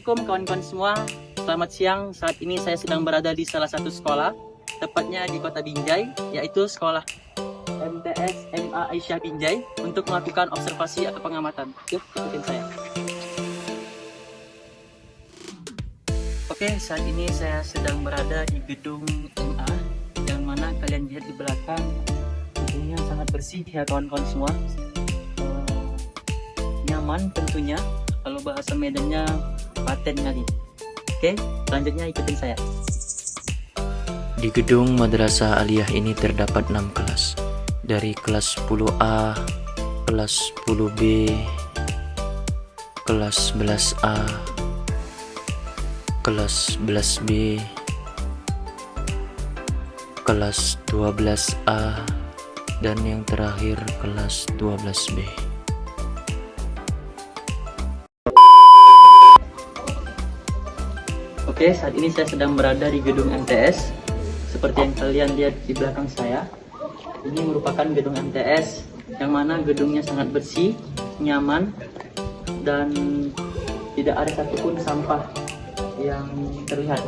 Assalamualaikum kawan-kawan semua. Selamat siang. Saat ini saya sedang berada di salah satu sekolah, tepatnya di Kota Binjai, yaitu sekolah MTS MA Aisyah Binjai, untuk melakukan observasi atau pengamatan. Yuk, ikutin saya. Oke, saat ini saya sedang berada di gedung MA, yang mana kalian lihat di belakang gedungnya sangat bersih ya kawan-kawan semua. Nyaman tentunya, kalau bahasa Medannya paten kali. Oke, selanjutnya ikutin saya. Di gedung Madrasah Aliyah ini terdapat 6 kelas. Dari kelas 10A, kelas 10B, kelas 11A, kelas 11B, kelas 12A, dan yang terakhir kelas 12B. Oke, saat ini saya sedang berada di gedung MTS. Seperti yang kalian lihat di belakang saya, ini merupakan gedung MTS yang mana gedungnya sangat bersih, nyaman, dan tidak ada satupun sampah yang terlihat.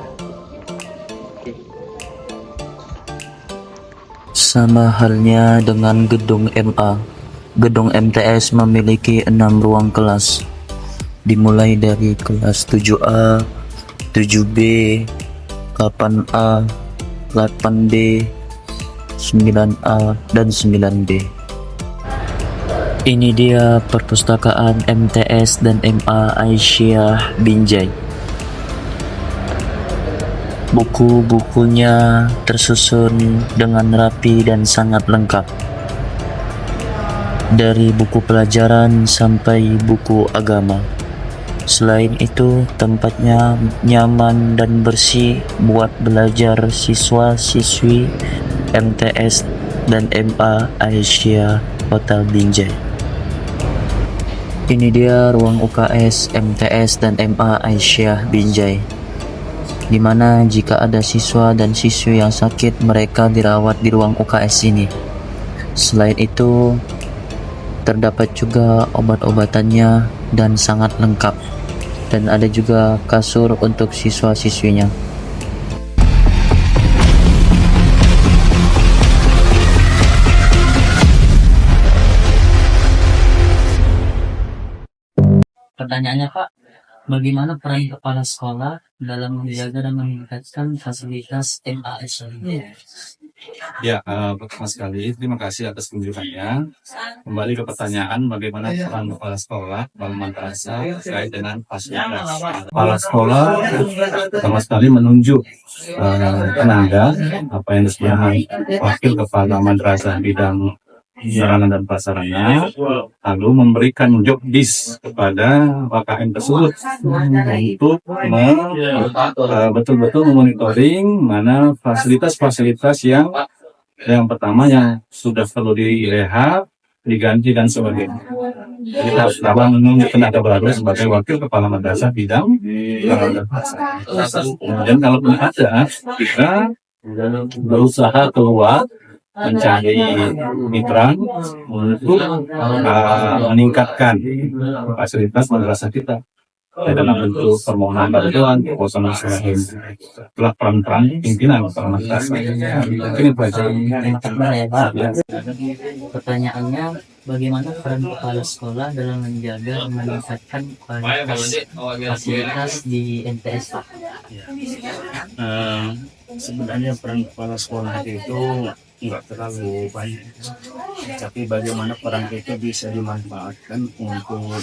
Oke. Sama halnya dengan gedung MA, gedung MTS memiliki 6 ruang kelas, dimulai dari kelas 7A, 7B, 8A, 8B, 9A, dan 9B. Ini dia perpustakaan MTS dan MA Aisyah Binjai. Buku-bukunya tersusun dengan rapi dan sangat lengkap. Dari buku pelajaran sampai buku agama. Selain itu, tempatnya nyaman dan bersih buat belajar siswa-siswi MTS dan MA Aisyah Kota Binjai. Ini dia ruang UKS MTS dan MA Aisyah Binjai, di mana jika ada siswa dan siswi yang sakit, mereka dirawat di ruang UKS ini. Selain itu, terdapat juga obat-obatannya dan sangat lengkap, dan ada juga kasur untuk siswa-siswinya. Pertanyaannya Pak, bagaimana peran kepala sekolah dalam menjaga dan meningkatkan fasilitas MA Aisyah? Ya, pertama sekali terima kasih atas kunjungannya. Kembali ke pertanyaan bagaimana peran kepala sekolah dalam madrasah terkait dengan fasilitas. Kepala sekolah pertama sekali menunjuk tenaga apa yang disebut wakil kepala madrasah bidang sarana dan prasarana, lalu memberikan job disk kepada WKM tersebut untuk betul-betul memonitoring mana fasilitas-fasilitas yang pertama yang sudah perlu direhab, diganti dan sebagainya. Kita harus menunjuk tenaga baru sebagai wakil kepala madrasah bidang sarana dan prasarana. Kemudian kalau ada, kita berusaha keluar mencari mitra untuk meningkatkan fasilitas madrasah kita dalam bentuk permohonan bantuan, kosongan selain telah peran-peran pimpinan madrasah. Mungkin itu aja. Pertanyaannya, bagaimana peran kepala sekolah dalam menjaga dan meningkatkan kualitas fasilitas di MTS? Sebenarnya peran kepala sekolah itu nggak terlalu banyak, tapi bagaimana peran itu bisa dimanfaatkan untuk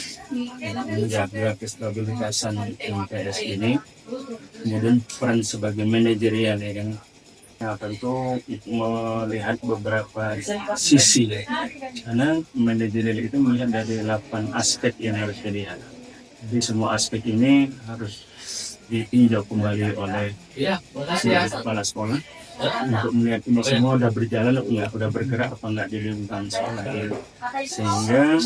menjaga kestabilitasan MTS ini. Kemudian peran sebagai manajerial ya kan, nah tentu melihat beberapa sisi, karena manajerial itu melihat dari 8 aspek yang harus dilihat. Jadi semua aspek ini harus ditinjau kembali oleh kepala sekolah untuk melihat ini semua udah berjalan, udah bergerak apa enggak di lingkungan sekolah ini, sehingga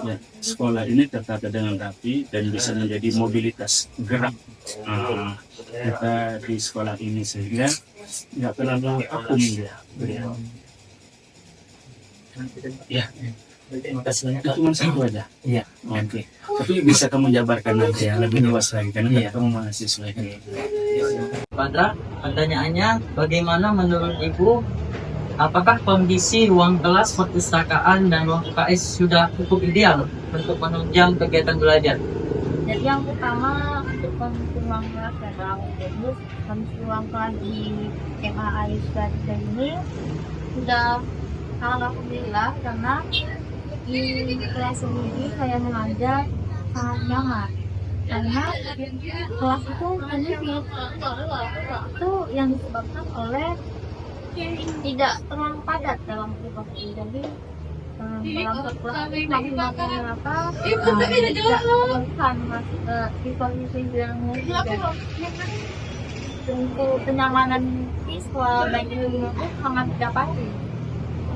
ya, sekolah ini tertata dengan rapi dan bisa menjadi mobilitas gerak kita di sekolah ini, sehingga nggak terlalu vakum ya. Terima kasih banyak. Cuma satu aja. Iya. Oke. Tapi bisa kamu jabarkan nanti ya lebih luas lagi karena Iya. kamu mahasiswa ini. Padra, pertanyaannya, bagaimana menurut Ibu, apakah kondisi ruang kelas perpustakaan dan ruang UKS sudah cukup ideal untuk menunjang kegiatan belajar? Jadi yang pertama untuk kondisi ruang kelas dan bagus, kondisi ruang kelas di MA Aisyah ini sudah alhamdulillah, karena di kelas sendiri saya mengajar sangat nyaman, karena kelas itu sempit. Itu yang disebabkan oleh tidak terlalu padat dalam privasi. Jadi dalam satu kelas maksimal apa tidak memerlukan privasi yang juga. Untuk kenyamanan siswa baik di rumah itu sangat didapati.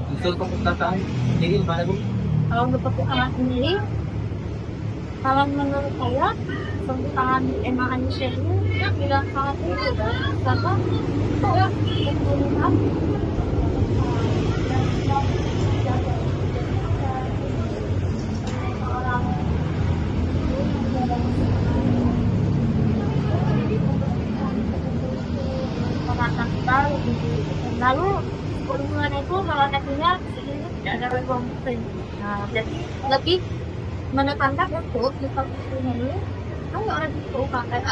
Untuk perpustakaan sendiri gimana Bu? Kalau untuk perpustakaan sendiri, kalau menurut saya perpustakaan MA Aisyah ini tidak sangat itu, karena itu melihat lalu perhubungan itu salah satunya ada ruang meeting. Nah, jadi lebih menekankan untuk di kampus ini kalau orang di UKS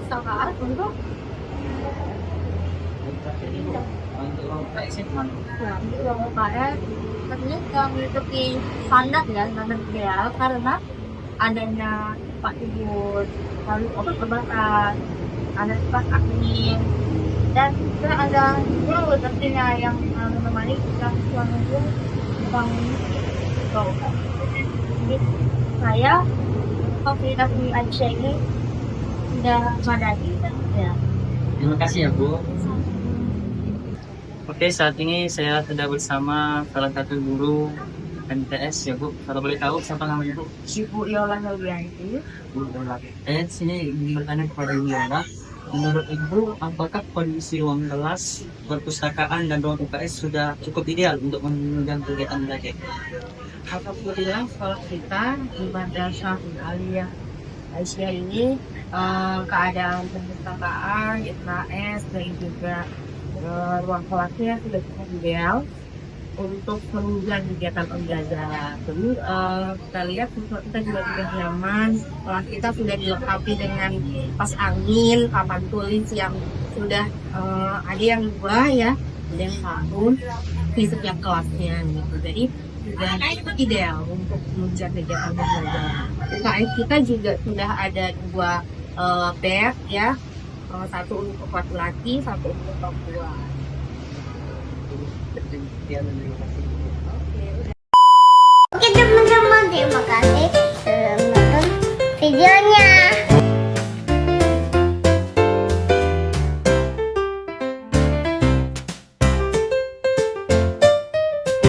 usahaan untuk Untuk ruang UKS gimana? ruang UKS tentunya sudah mengikuti standar ya, standar ideal, karena adanya tempat tidur, lalu obat obatan, ada tempat admin, dan juga ada guru tentunya yang menemani kita selama itu bangun gitu. Jadi saya fasilitas di Aisyah ini sudah memadai ya. Terima kasih ya Bu. Oke, saat ini saya sudah bersama salah satu guru MTS ya Bu. Kalau boleh tahu siapa namanya Bu? Ibu Yola Novianti. Bu Yola. Sini bertanya kepada Bu Yola. Menurut Ibu, apakah kondisi ruang kelas, perpustakaan, dan ruang UKS sudah cukup ideal untuk menunjang kegiatan belajar? Alhamdulillah sekolah kita di Madrasah Aliyah Aisyah ini keadaan perpustakaan, IKS, dan juga ruang kelasnya sudah cukup ideal untuk menunjang kegiatan pembelajaran. Jadi kita lihat siswa kita juga sudah nyaman, kelas kita sudah dilengkapi dengan kipas angin, papan tulis yang sudah ada yang 2 ya, ada yang 1 di setiap kelasnya gitu. Jadi sudah ideal untuk menunjang kegiatan pembelajaran. UKS kita juga sudah ada 2 bed ya, 1 untuk laki-laki, 1 untuk perempuan. Oke teman-teman, terima kasih sudah menonton videonya.